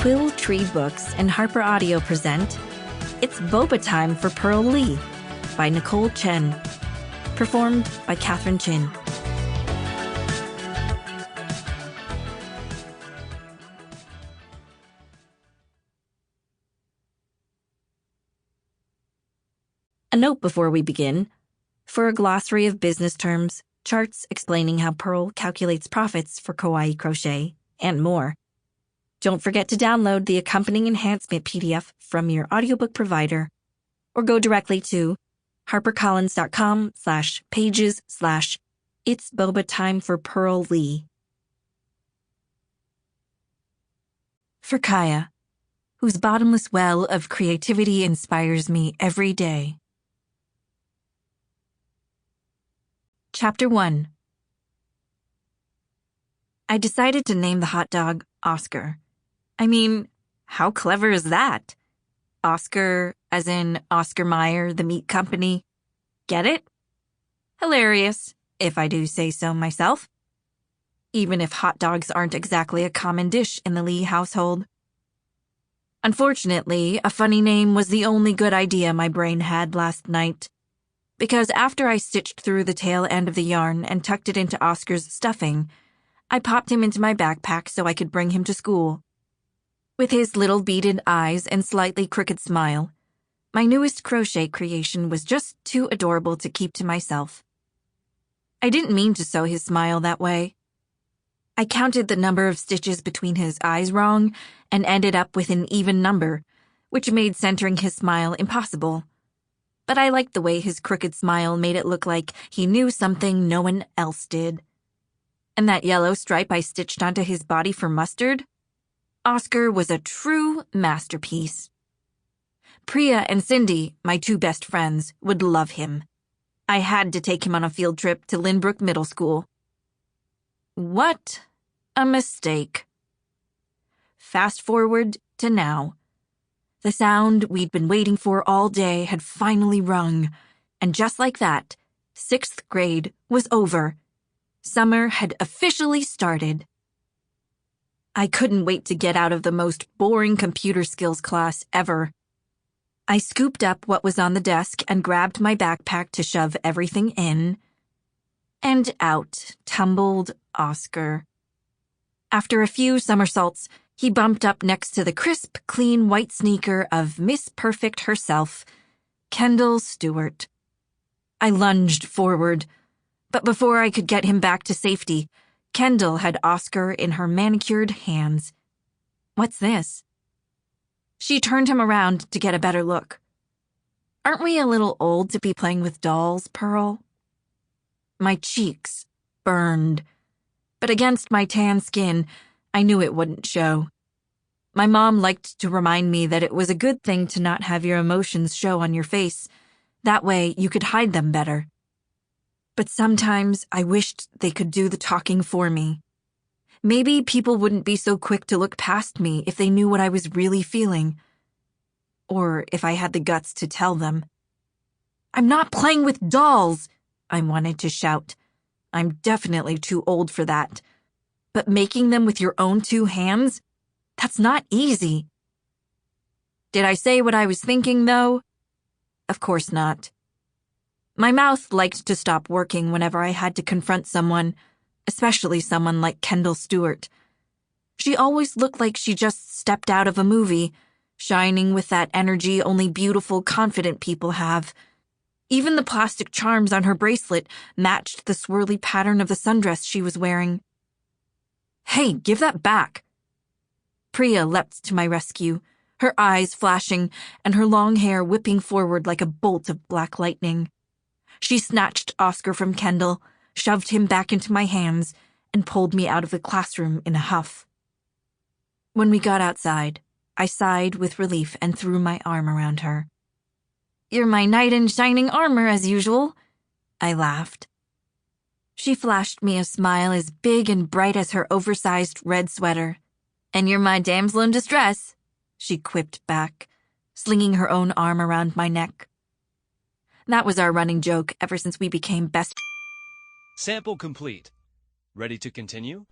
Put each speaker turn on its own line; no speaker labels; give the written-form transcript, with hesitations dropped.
Quill Tree Books and Harper Audio present It's Boba Time for Pearl Lee by Nicole Chen, performed by Katharine Chin. A note before we begin. For a glossary of business terms, charts explaining how Pearl calculates profits for kawaii crochet, and more, don't forget to download the accompanying enhancement PDF from your audiobook provider or go directly to harpercollins.com/pages/It's Boba Time for Pearl Lee. For Kaya, whose bottomless well of creativity inspires me every day. Chapter 1. I decided to name the hot dog Oscar. I mean, how clever is that? Oscar, as in Oscar Mayer, the meat company. Get it? Hilarious, if I do say so myself. Even if hot dogs aren't exactly a common dish in the Lee household. Unfortunately, a funny name was the only good idea my brain had last night. Because after I stitched through the tail end of the yarn and tucked it into Oscar's stuffing, I popped him into my backpack so I could bring him to school. With his little beaded eyes and slightly crooked smile, my newest crochet creation was just too adorable to keep to myself. I didn't mean to sew his smile that way. I counted the number of stitches between his eyes wrong and ended up with an even number, which made centering his smile impossible. But I liked the way his crooked smile made it look like he knew something no one else did. And that yellow stripe I stitched onto his body for mustard? Oscar was a true masterpiece. Priya and Cindy, my two best friends, would love him. I had to take him on a field trip to Lynbrook Middle School. What a mistake. Fast forward to now. The sound we'd been waiting for all day had finally rung, and just like that, 6th grade was over. Summer had officially started. I couldn't wait to get out of the most boring computer skills class ever. I scooped up what was on the desk and grabbed my backpack to shove everything in. And out tumbled Oscar. After a few somersaults, he bumped up next to the crisp, clean white sneaker of Miss Perfect herself, Kendall Stewart. I lunged forward, but before I could get him back to safety, Kendall had Oscar in her manicured hands. What's this? She turned him around to get a better look. Aren't we a little old to be playing with dolls, Pearl? My cheeks burned, but against my tan skin, I knew it wouldn't show. My mom liked to remind me that it was a good thing to not have your emotions show on your face. That way you could hide them better. But sometimes I wished they could do the talking for me. Maybe people wouldn't be so quick to look past me if they knew what I was really feeling. Or if I had the guts to tell them. I'm not playing with dolls, I wanted to shout. I'm definitely too old for that. But making them with your own 2 hands? That's not easy. Did I say what I was thinking, though? Of course not. My mouth liked to stop working whenever I had to confront someone, especially someone like Kendall Stewart. She always looked like she just stepped out of a movie, shining with that energy only beautiful, confident people have. Even the plastic charms on her bracelet matched the swirly pattern of the sundress she was wearing. Hey, give that back. Priya leapt to my rescue, her eyes flashing and her long hair whipping forward like a bolt of black lightning. She snatched Oscar from Kendall, shoved him back into my hands, and pulled me out of the classroom in a huff. When we got outside, I sighed with relief and threw my arm around her. You're my knight in shining armor as usual, I laughed. She flashed me a smile as big and bright as her oversized red sweater. And you're my damsel in distress, she quipped back, slinging her own arm around my neck. That was our running joke ever since we became best.
Sample complete. Ready to continue?